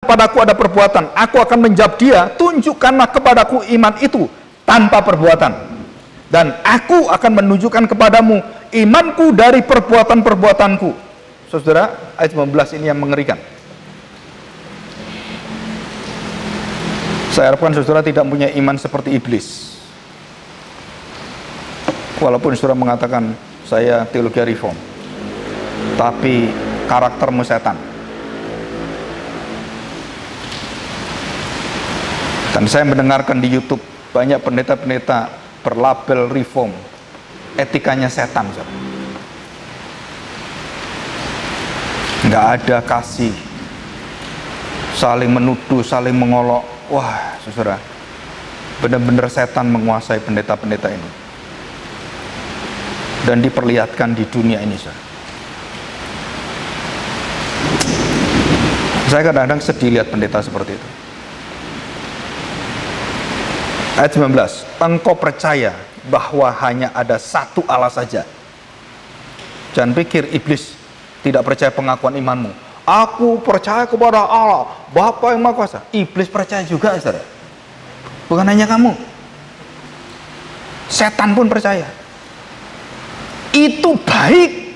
padaku ada perbuatan, aku akan menjawab dia, tunjukkanlah kepadaku iman itu tanpa perbuatan, dan aku akan menunjukkan kepadamu imanku dari perbuatan-perbuatanku. Saudara, ayat 19 ini yang mengerikan. Saya harapkan saudara tidak punya iman seperti iblis. Walaupun saudara mengatakan saya teologi reform, tapi karaktermu setan. Dan saya mendengarkan di YouTube banyak pendeta-pendeta berlabel reform, etikanya setan. Nggak ada kasih, saling menuduh, saling mengolok. Wah, saudara, benar-benar setan menguasai pendeta-pendeta ini, dan diperlihatkan di dunia ini, saudara. Saya kadang-kadang sedih lihat pendeta seperti itu. Ayat 19, engkau percaya bahwa hanya ada satu Allah saja. Jangan pikir iblis tidak percaya pengakuan imanmu. Aku percaya kepada Allah, Bapa yang Maha Kuasa. Iblis percaya juga, saudara. Bukan hanya kamu. Setan pun percaya. Itu baik.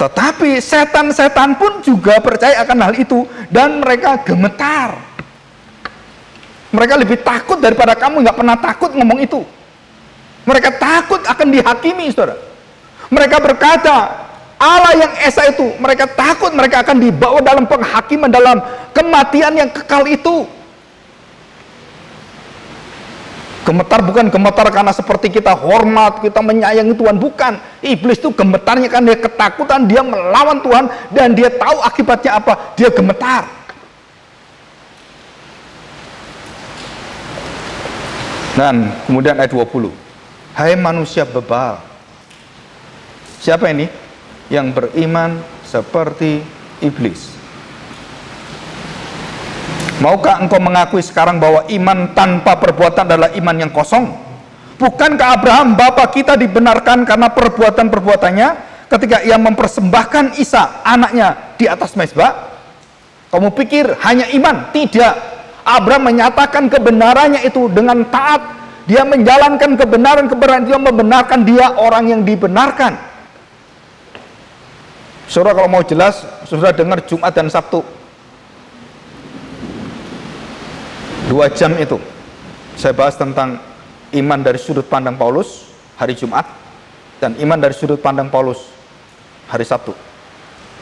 Tetapi setan-setan pun juga percaya akan hal itu, dan mereka gemetar. Mereka lebih takut daripada kamu nggak pernah takut ngomong itu. Mereka takut akan dihakimi, saudara. Mereka berkata, Allah yang esa itu, mereka takut mereka akan dibawa dalam penghakiman, dalam kematian yang kekal itu. Gemetar bukan gemetar karena seperti kita hormat, kita menyayangi Tuhan, bukan. Iblis itu gemetarnya kan dia ketakutan, dia melawan Tuhan, dan dia tahu akibatnya apa, dia gemetar. Dan kemudian ayat 20, hai manusia bebal. Siapa ini? Yang beriman seperti iblis. Maukah engkau mengakui sekarang bahwa iman tanpa perbuatan adalah iman yang kosong? Bukankah Abraham bapa kita dibenarkan karena perbuatan-perbuatannya ketika ia mempersembahkan Isa anaknya di atas mezbah? Kamu pikir hanya iman? Tidak. Abraham menyatakan kebenarannya itu dengan taat. Dia menjalankan kebenaran-kebenaran, dia membenarkan dia orang yang dibenarkan. Saudara, kalau mau jelas, saudara dengar Jumat dan Sabtu 2 jam itu saya bahas tentang iman dari sudut pandang Paulus hari Jumat, dan iman dari sudut pandang Paulus hari Sabtu,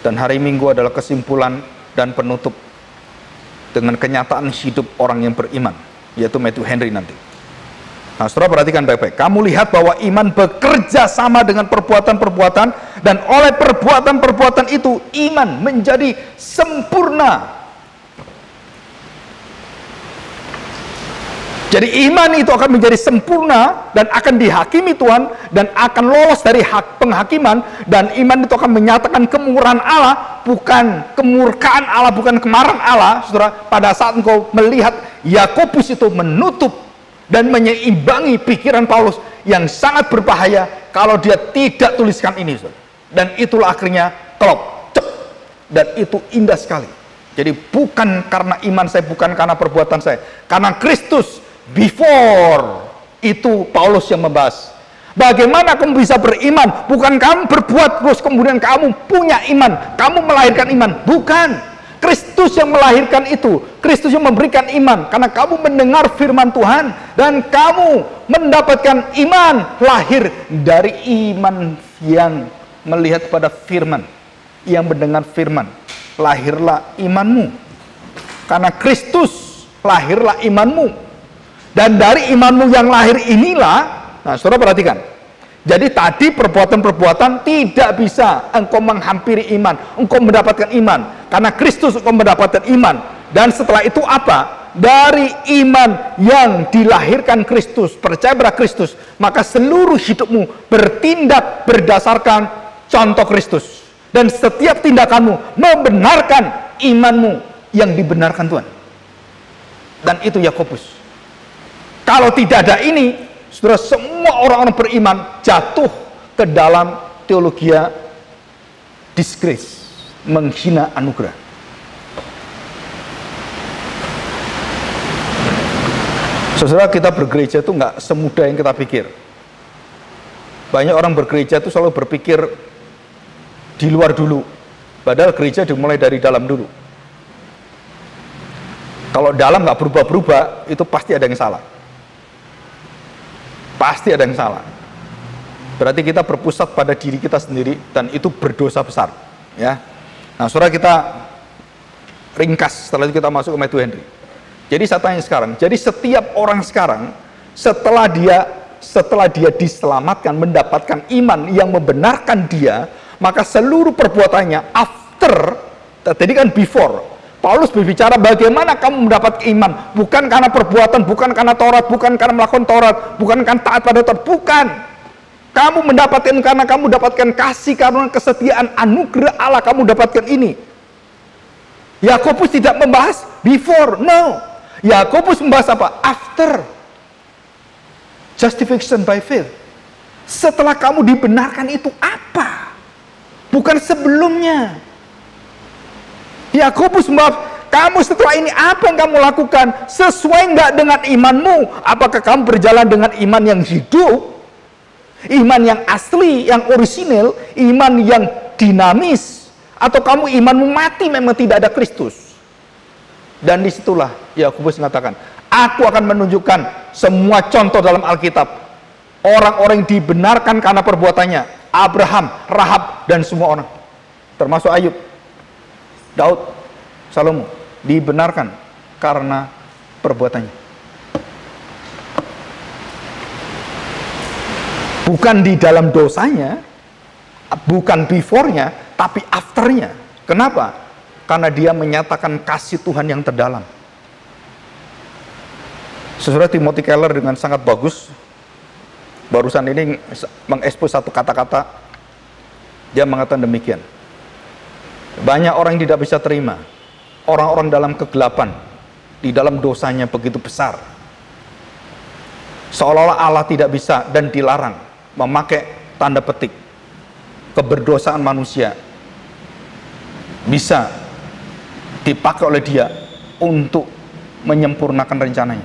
dan hari Minggu adalah kesimpulan dan penutup dengan kenyataan hidup orang yang beriman, yaitu Matthew Henry nanti. Nah, saudara perhatikan baik-baik. Kamu lihat bahwa iman bekerja sama dengan perbuatan-perbuatan, dan oleh perbuatan-perbuatan itu iman menjadi sempurna. Jadi iman itu akan menjadi sempurna dan akan dihakimi Tuhan dan akan lolos dari penghakiman, dan iman itu akan menyatakan kemurahan Allah, bukan kemurkaan Allah, bukan kemarahan Allah. Saudara, pada saat engkau melihat Yakobus itu menutup dan menyeimbangi pikiran Paulus yang sangat berbahaya kalau dia tidak tuliskan ini, saudara. Dan itulah akhirnya klop, cep, dan itu indah sekali. Jadi bukan karena iman saya, bukan karena perbuatan saya, karena Kristus. Before itu Paulus yang membahas bagaimana kamu bisa beriman, bukan kamu berbuat terus kemudian kamu punya iman, kamu melahirkan iman, bukan. Kristus yang melahirkan itu, Kristus yang memberikan iman, karena kamu mendengar firman Tuhan dan kamu mendapatkan iman, lahir dari iman yang melihat pada firman, yang mendengar firman, lahirlah imanmu. Karena Kristus lahirlah imanmu, dan dari imanmu yang lahir inilah, nah saudara perhatikan, jadi tadi perbuatan-perbuatan tidak bisa engkau menghampiri iman, engkau mendapatkan iman, karena Kristus engkau mendapatkan iman. Dan setelah itu apa? Dari iman yang dilahirkan Kristus, percaya pada Kristus, maka seluruh hidupmu bertindak berdasarkan contoh Kristus, dan setiap tindakanmu membenarkan imanmu yang dibenarkan Tuhan. Dan itu Yakobus. Kalau tidak ada ini, saudara, semua orang-orang beriman jatuh ke dalam teologi disgrace, menghina anugerah. Saudara, kita bergereja itu nggak semudah yang kita pikir. Banyak orang bergereja itu selalu berpikir di luar dulu, padahal gereja dimulai dari dalam dulu. Kalau dalam nggak berubah-berubah, itu pasti ada yang salah. Pasti ada yang salah. Berarti kita berpusat pada diri kita sendiri, dan itu berdosa besar. Ya. Nah, saudara, kita ringkas, setelah itu kita masuk ke Matthew Henry. Jadi saya tanya sekarang, jadi setiap orang sekarang, setelah dia diselamatkan, mendapatkan iman yang membenarkan dia, maka seluruh perbuatannya after, tadi kan before, Paulus berbicara bagaimana kamu mendapat iman, bukan karena perbuatan, bukan karena Taurat, bukan karena melakukan Taurat, bukan karena taat pada Taurat, bukan. Kamu mendapatkan karena kamu dapatkan kasih, karena kesetiaan, anugerah Allah kamu dapatkan ini. Yakobus tidak membahas before, no. Yakobus membahas apa? After. Justification by faith. Setelah kamu dibenarkan itu apa? Bukan sebelumnya. Yakobus membahas, kamu setelah ini apa yang kamu lakukan? Sesuai nggak dengan imanmu? Apakah kamu berjalan dengan iman yang hidup? Iman yang asli, yang orisinil, iman yang dinamis, atau kamu imanmu mati memang tidak ada Kristus? Dan disitulah Yakobus mengatakan, aku akan menunjukkan semua contoh dalam Alkitab, orang-orang yang dibenarkan karena perbuatannya, Abraham, Rahab, dan semua orang, termasuk Ayub, Daud, Salomo, dibenarkan karena perbuatannya. Bukan di dalam dosanya, bukan before-nya, tapi after-nya. Kenapa? Karena dia menyatakan kasih Tuhan yang terdalam. Saudara, Timothy Keller dengan sangat bagus barusan ini mengekspos satu kata-kata. Dia mengatakan demikian, banyak orang yang tidak bisa terima, orang-orang dalam kegelapan, di dalam dosanya begitu besar, seolah-olah Allah tidak bisa dan dilarang memakai tanda petik keberdosaan manusia bisa dipakai oleh dia untuk menyempurnakan rencananya.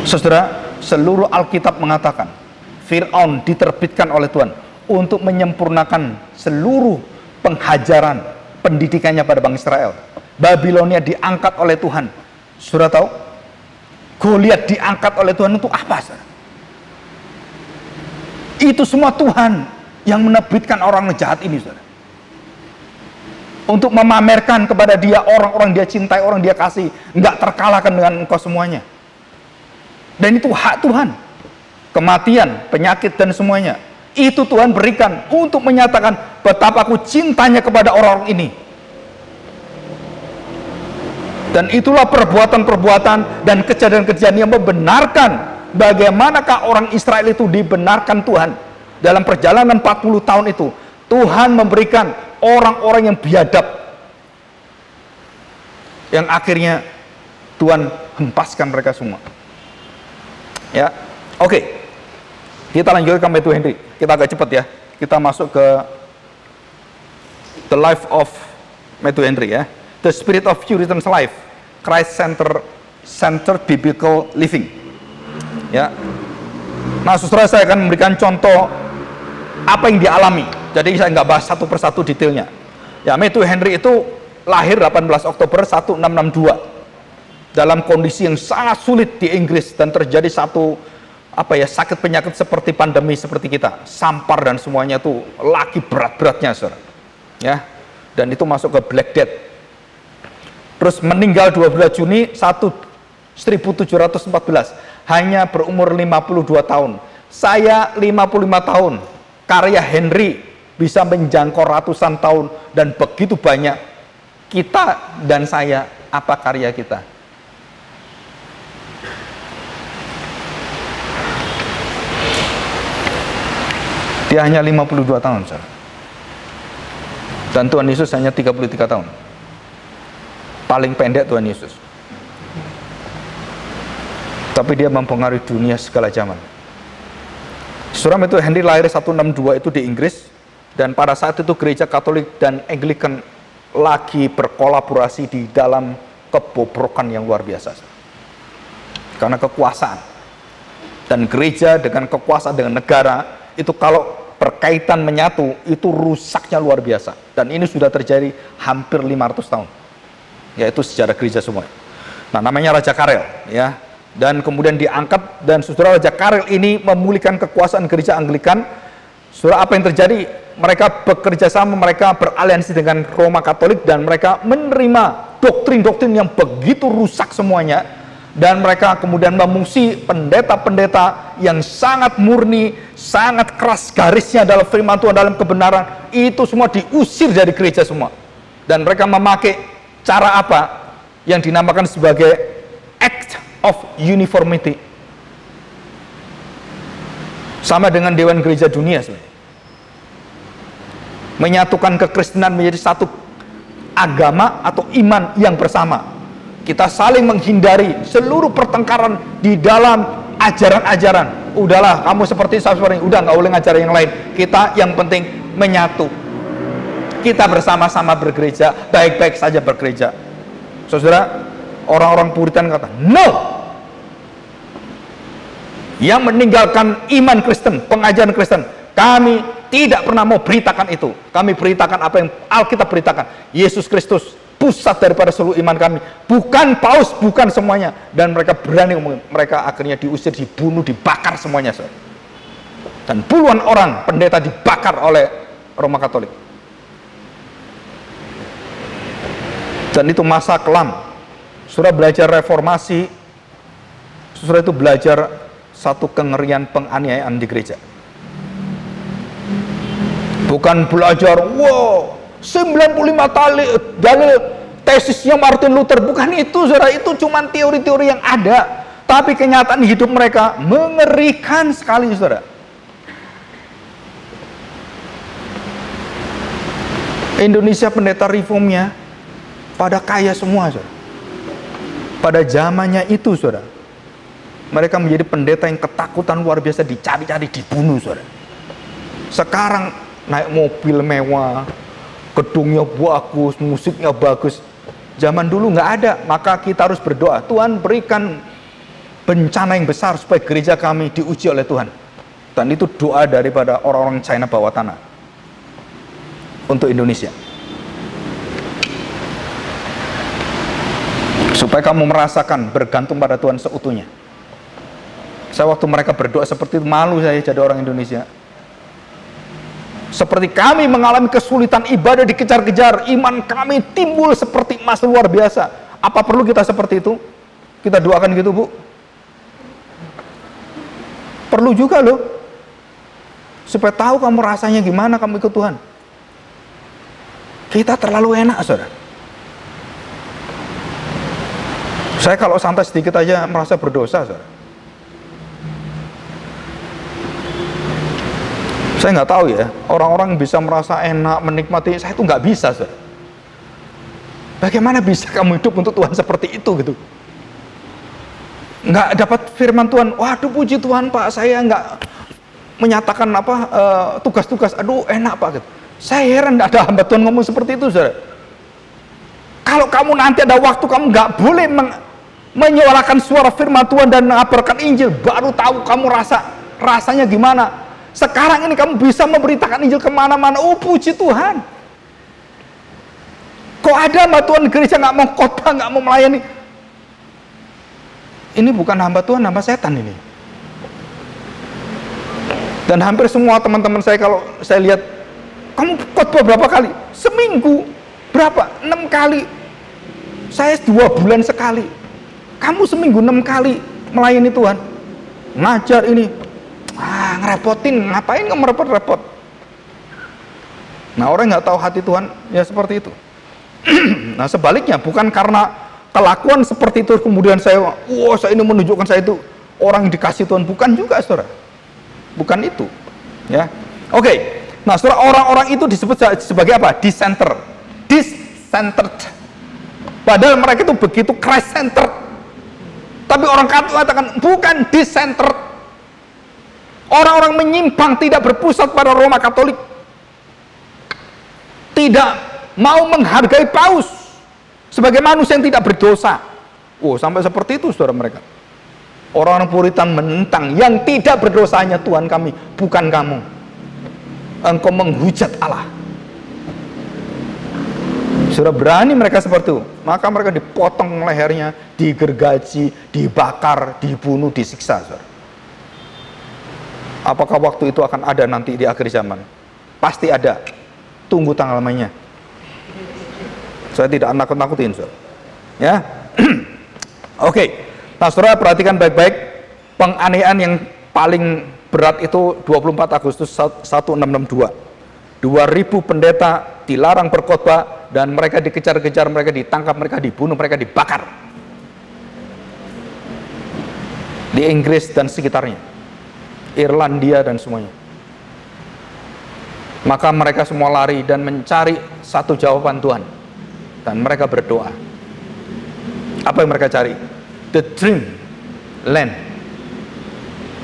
Saudara, seluruh Alkitab mengatakan Fir'aun diterbitkan oleh Tuhan untuk menyempurnakan seluruh penghajaran pendidikannya pada bangsa Israel. Babilonia diangkat oleh Tuhan. Saudara tahu, Goliat diangkat oleh Tuhan untuk apa, saudara? Itu semua Tuhan yang menerbitkan orang jahat ini, saudara, untuk memamerkan kepada dia orang-orang dia cintai, orang dia kasih, nggak terkalahkan dengan engkau semuanya. Dan itu hak Tuhan. Kematian, penyakit, dan semuanya itu Tuhan berikan untuk menyatakan betapa aku cintanya kepada orang-orang ini. Dan itulah perbuatan-perbuatan dan kejadian-kejadian yang membenarkan bagaimanakah orang Israel itu dibenarkan Tuhan. Dalam perjalanan 40 tahun itu, Tuhan memberikan orang-orang yang biadab, yang akhirnya Tuhan hempaskan mereka semua. Ya, oke. Kita lanjut ke Matthew Henry. Kita agak cepat ya. Kita masuk ke The Life of Matthew Henry ya. The Spirit of Puritan's Life, Christ-centered Biblical Living. Ya. Nah, saudara, saya akan memberikan contoh apa yang dialami. Jadi saya nggak bahas satu persatu detailnya. Ya, Matthew Henry itu lahir 18 Oktober 1662 dalam kondisi yang sangat sulit di Inggris, dan terjadi satu sakit penyakit seperti pandemi seperti kita, sampar dan semuanya tuh lagi berat-beratnya, saudara. Ya, dan itu masuk ke Black Death. Terus meninggal 12 Juni 1714, hanya berumur 52 tahun. Saya 55 tahun. Karya Henry bisa menjangkau ratusan tahun, dan begitu banyak. Kita dan saya, apa karya kita? Dia hanya 52 tahun, saudara. Dan Tuhan Yesus hanya 33 tahun. Paling pendek Tuhan Yesus. Tapi dia mempengaruhi dunia segala zaman. Saudara, itu Henry lahir 162 itu di Inggris, dan pada saat itu gereja Katolik dan Anglikan lagi berkolaborasi di dalam kebobrokan yang luar biasa. karena kekuasaan. Dan gereja dengan kekuasaan, dengan negara, itu kalau berkaitan menyatu, itu rusaknya luar biasa. Dan ini sudah terjadi hampir 500 tahun, yaitu sejarah gereja semua. Nah, namanya Raja Karel, ya. Dan kemudian diangkat, dan saudara, Raja Karel ini memulihkan kekuasaan gereja Anglikan. Saudara, apa yang terjadi? Mereka bekerja sama, mereka beraliansi dengan Roma Katolik, dan mereka menerima doktrin-doktrin yang begitu rusak semuanya. Dan mereka kemudian memusuhi pendeta-pendeta yang sangat murni, sangat keras garisnya dalam firman Tuhan, dalam kebenaran. Itu semua diusir dari gereja semua. Dan mereka memakai cara apa? Yang dinamakan sebagai Act of Uniformity. Sama dengan Dewan Gereja Dunia sebenarnya. Menyatukan kekristenan menjadi satu agama atau iman yang bersama. Kita saling menghindari seluruh pertengkaran di dalam ajaran-ajaran. Udahlah, kamu seperti saya seperti ini, udah nggak boleh ngajar yang lain. Kita yang penting menyatu. Kita bersama-sama bergereja, baik-baik saja bergereja. Saudara, orang-orang Puritan kata, no! Yang meninggalkan iman Kristen, pengajaran Kristen, kami tidak pernah mau beritakan itu. Kami beritakan apa yang Alkitab beritakan. Yesus Kristus pusat daripada seluruh iman kami, bukan paus, bukan semuanya. Dan mereka berani ngomong, mereka akhirnya diusir, dibunuh, dibakar semuanya. Dan puluhan orang pendeta dibakar oleh Roma Katolik. Dan itu masa kelam. Saudara belajar reformasi, saudara itu belajar satu kengerian penganiayaan di gereja. Bukan belajar, wow, 95 dalil tesisnya Martin Luther. Bukan itu, saudara. Itu cuma teori-teori yang ada. Tapi kenyataan hidup mereka mengerikan sekali, saudara. Indonesia pendeta reformnya pada kaya semua, saudara. Pada zamannya itu, saudara, mereka menjadi pendeta yang ketakutan luar biasa, dicari-cari, dibunuh, saudara. Sekarang naik mobil mewah, gedungnya bagus, musiknya bagus. Zaman dulu nggak ada, maka kita harus berdoa, Tuhan berikan bencana yang besar supaya gereja kami diuji oleh Tuhan. Dan itu doa daripada orang-orang China bawah tanah untuk Indonesia. Supaya kamu merasakan bergantung pada Tuhan seutuhnya. Saya waktu mereka berdoa seperti itu, malu saya jadi orang Indonesia. Seperti kami mengalami kesulitan ibadah dikejar-kejar, iman kami timbul seperti emas luar biasa. Apa perlu kita seperti itu? Kita doakan gitu, Bu? Perlu juga loh. Supaya tahu kamu rasanya gimana kamu ikut Tuhan. Kita terlalu enak, saudara. Saya kalau santai sedikit aja merasa berdosa, saudara. Saya nggak tahu ya, orang-orang bisa merasa enak, menikmati, saya itu nggak bisa, saudara. Bagaimana bisa kamu hidup untuk Tuhan seperti itu, gitu? Nggak dapat firman Tuhan, waduh puji Tuhan Pak, saya nggak menyatakan apa tugas-tugas, aduh enak Pak, gitu. Saya heran ada hamba Tuhan ngomong seperti itu, saudara. Kalau kamu nanti ada waktu, kamu nggak boleh menyuarakan suara firman Tuhan dan mengabarkan Injil, baru tahu kamu rasanya gimana. Sekarang ini kamu bisa memberitakan Injil kemana-mana. Oh puji Tuhan. Kok ada hamba Tuhan gereja nggak mau khotbah, nggak mau melayani? Ini bukan hamba Tuhan, hamba setan ini. Dan hampir semua teman-teman saya, kalau saya lihat, kamu khotbah berapa kali? Seminggu. Berapa? 6 kali. Saya 2 bulan sekali. Kamu seminggu 6 kali melayani Tuhan. Ngajar ini. Ngerepotin, ngapain kamu repot-repot? Nah, orang nggak tahu hati Tuhan, ya seperti itu. Nah, sebaliknya, bukan karena kelakuan seperti itu kemudian saya ini menunjukkan saya itu orang yang dikasih Tuhan, bukan juga, saudara. Bukan itu, ya. Oke. Nah, saudara, orang-orang itu disebut sebagai apa? Dis-centered. Padahal mereka itu begitu Christ-centered. Tapi orang Katolik katakan bukan dis-centered. Orang-orang menyimpang, tidak berpusat pada Roma Katolik, tidak mau menghargai paus sebagai manusia yang tidak berdosa. Oh, sampai seperti itu, saudara mereka. Orang-orang Puritan menentang, yang tidak berdosanya Tuhan kami, bukan kamu. Engkau menghujat Allah. Sudah berani mereka seperti itu, maka mereka dipotong lehernya, digergaji, dibakar, dibunuh, disiksa. Saudara. Apakah waktu itu akan ada nanti di akhir zaman? Pasti ada. Tunggu tanggal mainnya. Saya tidak nakut-nakutin, saudara. Ya. Oke. Nah, saudara perhatikan baik-baik, penganiayaan yang paling berat itu 24 Agustus 1662. 2000 pendeta dilarang berkhotbah dan mereka dikejar-kejar, mereka ditangkap, mereka dibunuh, mereka dibakar. Di Inggris dan sekitarnya. Irlandia dan semuanya. Maka mereka semua lari dan mencari satu jawaban Tuhan. Dan mereka berdoa. Apa yang mereka cari? The dream land,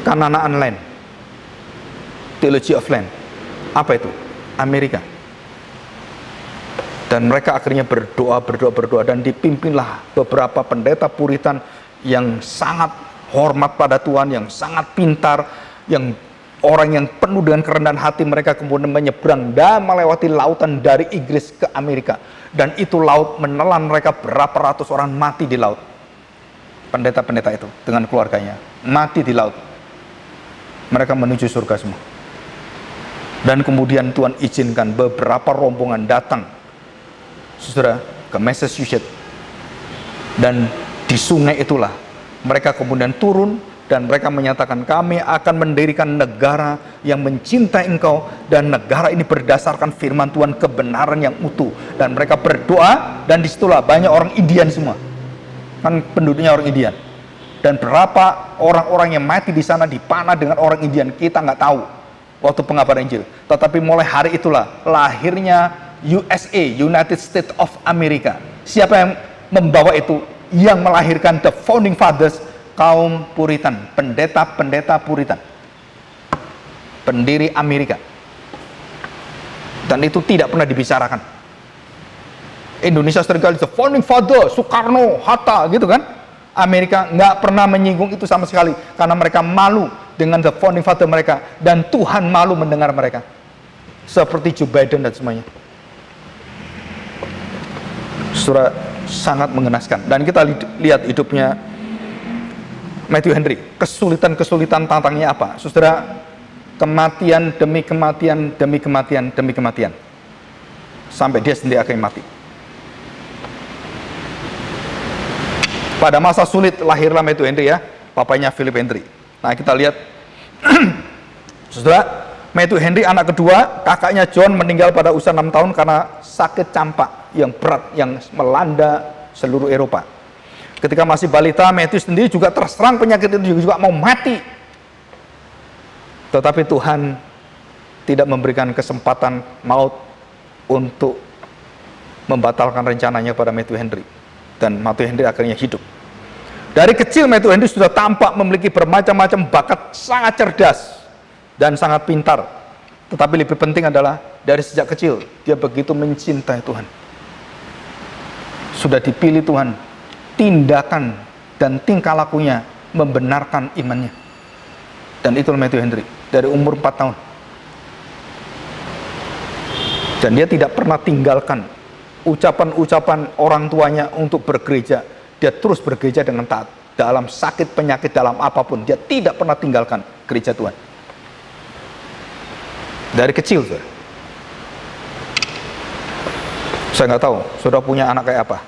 Kananaan land, theology of land. Apa itu? Amerika. Dan mereka akhirnya berdoa dan dipimpinlah beberapa pendeta Puritan yang sangat hormat pada Tuhan, yang sangat pintar, yang orang yang penuh dengan kerendahan hati. Mereka kemudian menyeberang dan melewati lautan dari Inggris ke Amerika, dan itu laut menelan mereka, berapa ratus orang mati di laut. Pendeta-pendeta itu dengan keluarganya mati di laut. Mereka menuju surga semua. Dan kemudian Tuhan izinkan beberapa rombongan datang, saudara, ke Massachusetts. Dan di sungai itulah mereka kemudian turun dan mereka menyatakan, kami akan mendirikan negara yang mencintai engkau, dan negara ini berdasarkan firman Tuhan, kebenaran yang utuh. Dan mereka berdoa, dan disitulah banyak orang Indian semua. Kan penduduknya orang Indian, dan berapa orang-orang yang mati di sana dipanah dengan orang Indian kita nggak tahu waktu pengabaran Injil. Tetapi mulai hari itulah lahirnya USA, United States of America. Siapa yang membawa itu? Yang melahirkan the founding fathers, kaum Puritan, pendeta-pendeta Puritan, pendiri Amerika. Dan itu tidak pernah dibicarakan. Indonesia seringkali the founding father, Soekarno, Hatta, gitu kan. Amerika nggak pernah menyinggung itu sama sekali, karena mereka malu dengan the founding father mereka, dan Tuhan malu mendengar mereka. Seperti Joe Biden dan semuanya. Surah sangat mengenaskan. Dan kita lihat hidupnya Matthew Henry. Kesulitan-kesulitan tantangnya apa? Saudara, kematian demi kematian, demi kematian, demi kematian. Sampai dia sendiri akan mati. Pada masa sulit lahirlah Matthew Henry, ya, papanya Philip Henry. Nah, kita lihat saudara, Matthew Henry anak kedua, kakaknya John meninggal pada usia 6 tahun karena sakit campak yang berat yang melanda seluruh Eropa. Ketika masih balita, Matthew sendiri juga terserang penyakit itu, juga mau mati. Tetapi Tuhan tidak memberikan kesempatan maut untuk membatalkan rencananya pada Matthew Henry. Dan Matthew Henry akhirnya hidup. Dari kecil Matthew Henry sudah tampak memiliki bermacam-macam bakat, sangat cerdas dan sangat pintar. Tetapi lebih penting adalah dari sejak kecil dia begitu mencintai Tuhan. Sudah dipilih Tuhan, tindakan dan tingkah lakunya membenarkan imannya. Dan itulah Matthew Henry dari umur 4 tahun. Dan dia tidak pernah tinggalkan ucapan-ucapan orang tuanya untuk bergereja. Dia terus bergereja dengan taat. Dalam sakit, penyakit, dalam apapun, dia tidak pernah tinggalkan gereja Tuhan. Dari kecil, saudara. Saya nggak tahu, saudara punya anak kayak apa.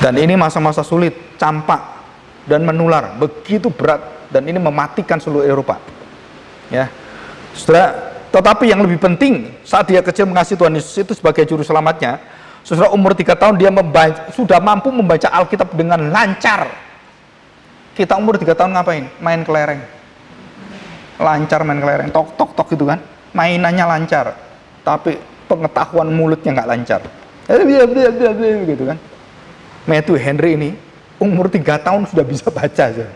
Dan ini masa-masa sulit, campak, dan menular. Begitu berat, dan ini mematikan seluruh Eropa. Ya, saudara. Tetapi yang lebih penting, saat dia kecil mengasihi Tuhan Yesus itu sebagai juru selamatnya, saudara, umur 3 tahun dia sudah mampu membaca Alkitab dengan lancar. Kita umur 3 tahun ngapain? Main kelereng. Lancar main kelereng, tok tok tok gitu kan. Mainannya lancar, tapi pengetahuan mulutnya nggak lancar. Gitu kan. Matthew Henry ini umur 3 tahun sudah bisa baca.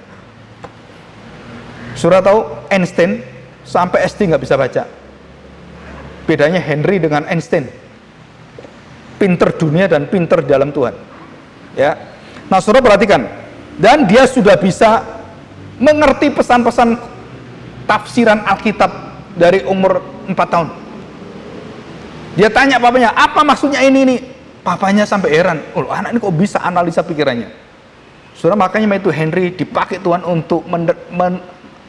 Saudara tahu Einstein sampai SD nggak bisa baca. Bedanya Henry dengan Einstein, pinter dunia dan pinter dalam Tuhan. Ya. Nah, saudara perhatikan, dan dia sudah bisa mengerti pesan-pesan tafsiran Alkitab dari umur 4 tahun. Dia tanya papanya, apa maksudnya ini? Papanya sampai heran, oh anak ini kok bisa analisa pikirannya. Saudara, makanya Matthew Henry dipakai Tuhan untuk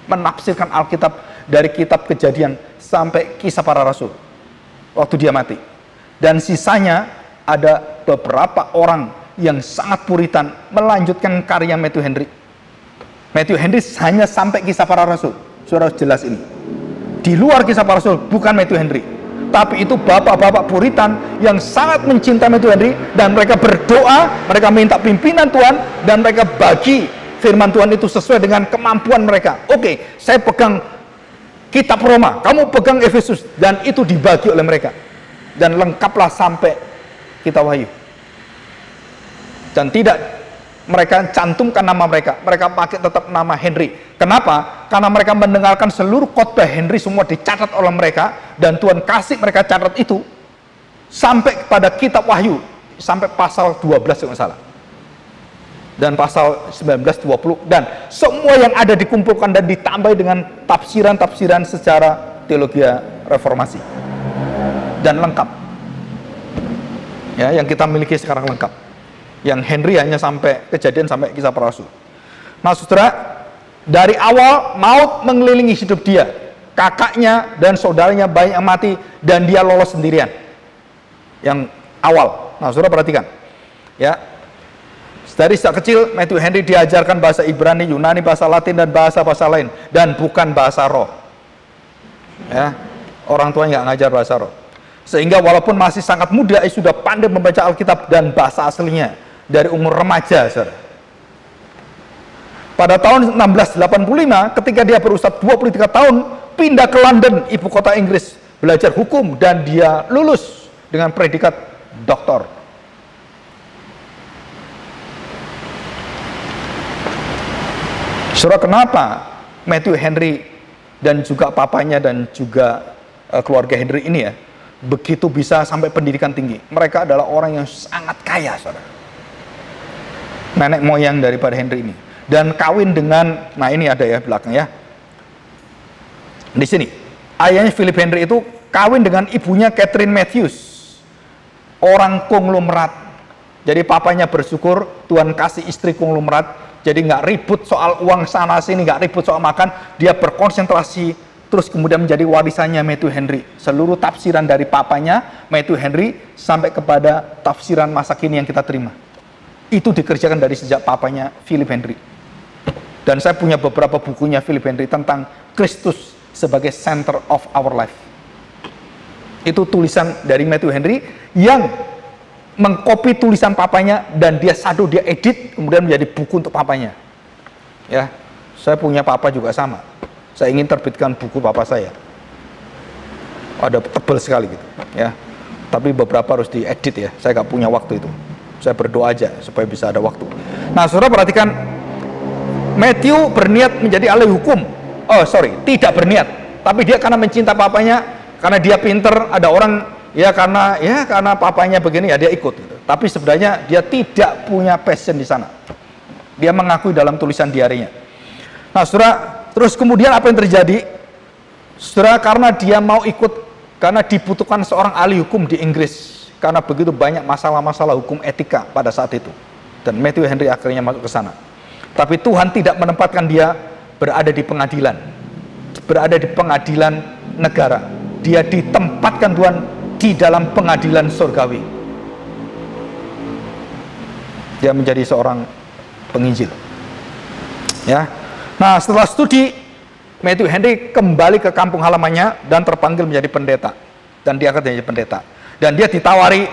menafsirkan Alkitab dari kitab Kejadian sampai Kisah Para Rasul waktu dia mati. Dan sisanya ada beberapa orang yang sangat puritan melanjutkan karya Matthew Henry. Matthew Henry hanya sampai Kisah Para Rasul. Saudara jelas ini. Di luar Kisah Para Rasul bukan Matthew Henry. Tapi itu bapak-bapak puritan yang sangat mencintai Matthew Henry, dan mereka berdoa, mereka minta pimpinan Tuhan, dan mereka bagi firman Tuhan itu sesuai dengan kemampuan mereka. Oke, saya pegang kitab Roma, kamu pegang Efesus, dan itu dibagi oleh mereka. Dan lengkaplah sampai kitab Wahyu. Dan tidak mereka cantumkan nama mereka pakai tetap nama Henry. Kenapa? Karena mereka mendengarkan seluruh khotbah Henry, semua dicatat oleh mereka, dan Tuhan kasih mereka catat itu sampai kepada kitab Wahyu, sampai pasal 12 kalau nggak salah, dan pasal 19, 20, dan semua yang ada dikumpulkan dan ditambah dengan tafsiran-tafsiran secara teologi reformasi, dan lengkap ya, yang kita miliki sekarang lengkap. Yang Henry hanya sampai Kejadian sampai Kisah Para Rasul. Nah, saudara, dari awal maut mengelilingi hidup dia, kakaknya dan saudaranya banyak yang mati, dan dia lolos sendirian. Yang awal. Nah, saudara perhatikan, ya. Dari sejak kecil Matthew Henry diajarkan bahasa Ibrani, Yunani, bahasa Latin, dan bahasa-bahasa lain, dan bukan bahasa roh. Ya, orang tua nggak ngajar bahasa roh. Sehingga walaupun masih sangat muda, sudah pandai membaca Alkitab dan bahasa aslinya dari umur remaja, saudara. Pada tahun 1685, ketika dia berusia 23 tahun, pindah ke London, ibu kota Inggris, belajar hukum, dan dia lulus dengan predikat doktor. Saudara, kenapa Matthew Henry dan juga papanya dan juga keluarga Henry ini ya begitu bisa sampai pendidikan tinggi? Mereka adalah orang yang sangat kaya, saudara. Nenek moyang daripada Henry ini, dan kawin dengan, nah ini ada ya belakang ya, di sini ayahnya Philip Henry itu kawin dengan ibunya Catherine Matthews, orang konglomerat. Jadi papanya bersyukur Tuhan kasih istri konglomerat, jadi nggak ribut soal uang sana sini, nggak ribut soal makan, dia berkonsentrasi terus kemudian menjadi warisannya Matthew Henry. Seluruh tafsiran dari papanya Matthew Henry sampai kepada tafsiran masa kini yang kita terima, itu dikerjakan dari sejak papanya Philip Henry. Dan saya punya beberapa bukunya Philip Henry tentang Kristus sebagai center of our life. Itu tulisan dari Matthew Henry yang mengcopy tulisan papanya, dan dia sadu, dia edit, kemudian menjadi buku untuk papanya. Ya, saya punya papa juga sama. Saya ingin terbitkan buku papa saya. Ada tebal sekali gitu, ya. Tapi beberapa harus diedit ya. Saya nggak punya waktu itu. Saya berdoa aja supaya bisa ada waktu. Nah, saudara perhatikan, Matthew berniat menjadi ahli hukum. Tidak berniat. Tapi dia karena mencinta papanya, karena dia pinter, ada orang ya karena papanya begini ya dia ikut gitu. Tapi sebenarnya dia tidak punya passion di sana. Dia mengakui dalam tulisan diarinya. Nah, saudara, terus kemudian apa yang terjadi? Saudara, karena dia mau ikut, karena dibutuhkan seorang ahli hukum di Inggris, karena begitu banyak masalah-masalah hukum etika pada saat itu. Dan Matthew Henry akhirnya masuk ke sana. Tapi Tuhan tidak menempatkan dia berada di pengadilan, berada di pengadilan negara. Dia ditempatkan Tuhan di dalam pengadilan surgawi. Dia menjadi seorang penginjil. Ya. Nah, setelah studi, Matthew Henry kembali ke kampung halamannya dan terpanggil menjadi pendeta. Dan dia akan menjadi pendeta. Dan dia ditawari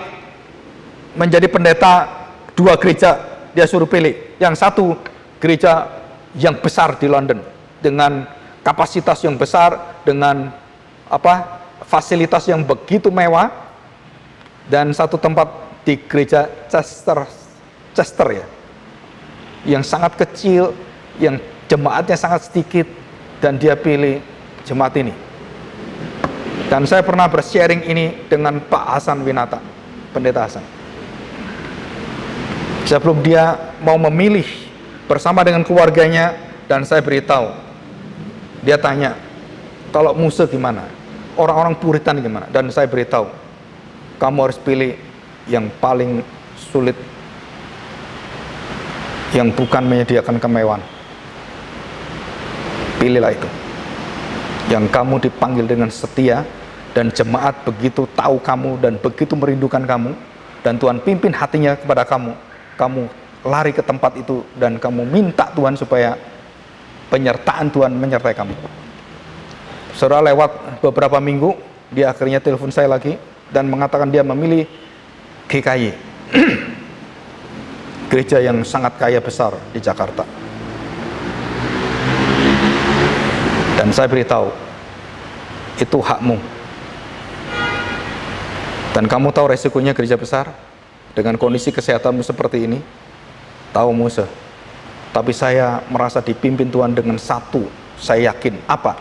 menjadi pendeta 2 gereja, dia suruh pilih. Yang satu gereja yang besar di London dengan kapasitas yang besar, dengan fasilitas yang begitu mewah, dan satu tempat di gereja Chester ya, yang sangat kecil, yang jemaatnya sangat sedikit, dan dia pilih jemaat ini. Dan saya pernah bersharing ini dengan Pak Hasan Winata, pendeta Hasan. Sebelum dia mau memilih bersama dengan keluarganya, dan saya beritahu, dia tanya, kalau Musa gimana? Orang-orang Puritan gimana? Dan saya beritahu, kamu harus pilih yang paling sulit, yang bukan menyediakan kemewahan. Pilihlah itu. Yang kamu dipanggil dengan setia, dan jemaat begitu tahu kamu dan begitu merindukan kamu, dan Tuhan pimpin hatinya kepada kamu, kamu lari ke tempat itu dan kamu minta Tuhan supaya penyertaan Tuhan menyertai kamu. Saudara, lewat beberapa minggu, dia akhirnya telepon saya lagi dan mengatakan dia memilih GKY, gereja yang sangat kaya besar di Jakarta. Dan saya beritahu, itu hakmu. Dan kamu tahu resikonya gereja besar dengan kondisi kesehatanmu seperti ini. Tahu Musa. Tapi saya merasa dipimpin Tuhan dengan satu, saya yakin. Apa?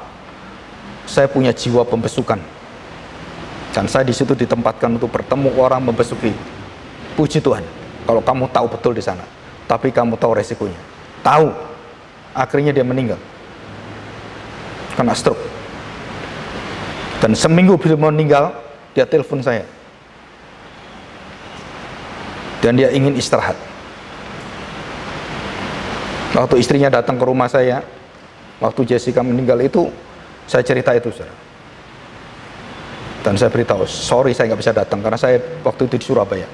Saya punya jiwa pembesukan. Dan saya di situ ditempatkan untuk bertemu orang membesuki. Puji Tuhan, kalau kamu tahu betul di sana. Tapi kamu tahu resikonya. Tahu. Akhirnya dia meninggal. Kena stroke. Dan seminggu sebelum meninggal, dia telepon saya. Dan dia ingin istirahat. Waktu istrinya datang ke rumah saya, waktu Jessica meninggal itu, saya cerita itu, saudara. Dan saya beritahu, sorry saya nggak bisa datang karena saya waktu itu di Surabaya.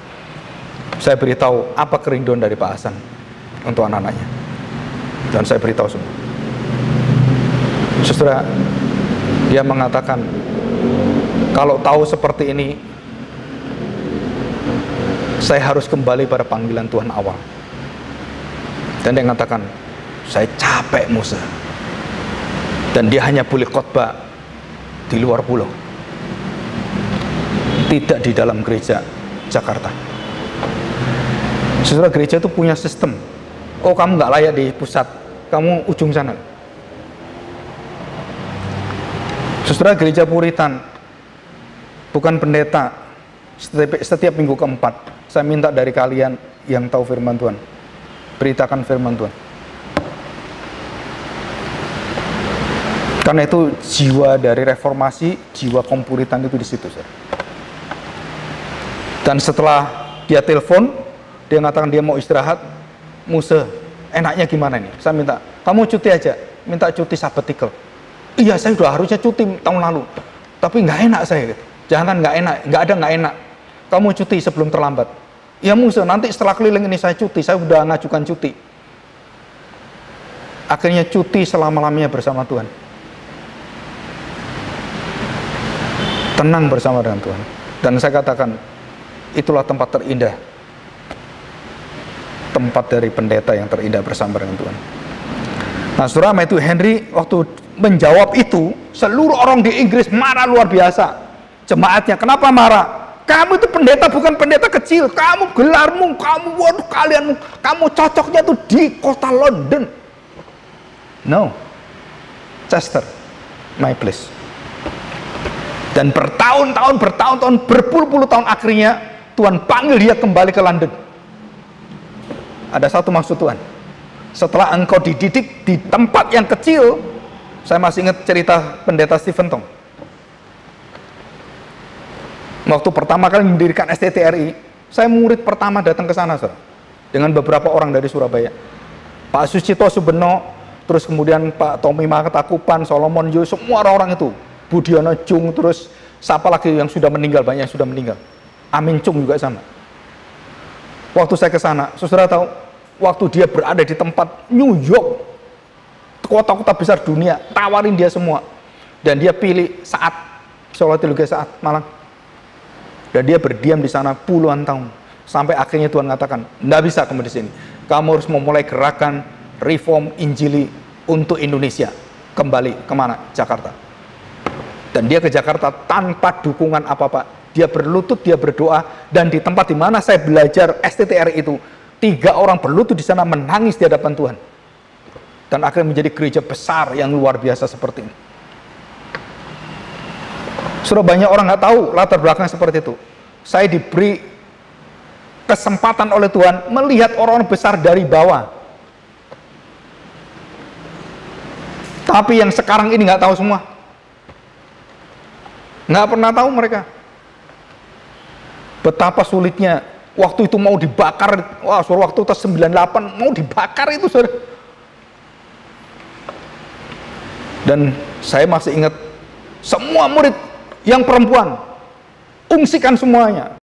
Saya beritahu apa kerinduan dari Pak Hasan untuk anak-anaknya. Dan saya beritahu semua. Saudara, dia mengatakan, kalau tahu seperti ini, saya harus kembali pada panggilan Tuhan awal. Dan dia mengatakan, saya capek Musa. Dan dia hanya boleh khotbah di luar pulau, tidak di dalam gereja Jakarta. Saudara, gereja itu punya sistem. Oh, kamu nggak layak di pusat, kamu ujung sana. Saudara, gereja Puritan bukan pendeta. Setiap minggu keempat saya minta dari kalian yang tahu firman Tuhan, beritakan firman Tuhan. Karena itu jiwa dari reformasi, jiwa kompuritan itu di situ, saudara. Dan setelah dia telepon, dia mengatakan dia mau istirahat. Musa, enaknya gimana nih? Saya minta, kamu cuti aja, minta cuti sabbatical. Iya, saya sudah harusnya cuti tahun lalu, tapi nggak enak saya. Jangan nggak enak, nggak ada nggak enak. Kamu cuti sebelum terlambat. Ya Musa, nanti setelah keliling ini saya cuti, saya sudah ngajukan cuti. Akhirnya cuti selama-lamanya bersama Tuhan. Tenang bersama dengan Tuhan. Dan saya katakan, itulah tempat terindah. Tempat dari pendeta yang terindah bersama dengan Tuhan. Nah, saudara, Matthew Henry waktu menjawab itu, seluruh orang di Inggris marah luar biasa. Jemaatnya, kenapa marah? Kamu itu pendeta, bukan pendeta kecil. Kamu gelarmu, kamu, waduh, kalian, kamu cocoknya tuh di kota London. No, Chester, my place. Dan bertahun-tahun, berpuluh-puluh tahun akhirnya Tuhan panggil dia kembali ke London. Ada satu maksud Tuhan. Setelah engkau dididik di tempat yang kecil, saya masih ingat cerita pendeta Stephen Tong. Waktu pertama kali mendirikan STTRI, saya murid pertama datang ke sana, saudara, dengan beberapa orang dari Surabaya. Pak Sucito Subeno, terus kemudian Pak Tommy Maketakupan, Solomon Yo, semua orang-orang itu. Budiono Chung, terus siapa lagi yang sudah meninggal, banyak yang sudah meninggal. Amin Chung juga sama. Waktu saya ke sana, saudara tahu, waktu dia berada di tempat New York, kota-kota besar dunia, tawarin dia semua. Dan dia pilih Saat, Solo Teologi Saat, Malang. Dan dia berdiam di sana puluhan tahun. Sampai akhirnya Tuhan katakan, nggak bisa kamu di sini. Kamu harus memulai gerakan reform Injili untuk Indonesia. Kembali kemana? Jakarta. Dan dia ke Jakarta tanpa dukungan apa-apa. Dia berlutut, dia berdoa. Dan di tempat di mana saya belajar STTRI itu, 3 orang berlutut di sana menangis di hadapan Tuhan. Dan akhirnya menjadi gereja besar yang luar biasa seperti ini. Sudah banyak orang nggak tahu latar belakang seperti itu. Saya diberi kesempatan oleh Tuhan melihat orang-orang besar dari bawah. Tapi yang sekarang ini nggak tahu semua. Nggak pernah tahu mereka. Betapa sulitnya waktu itu mau dibakar. Wah, suruh waktu tas 98 mau dibakar itu, saudara. Dan saya masih ingat semua murid yang perempuan ungsikan semuanya.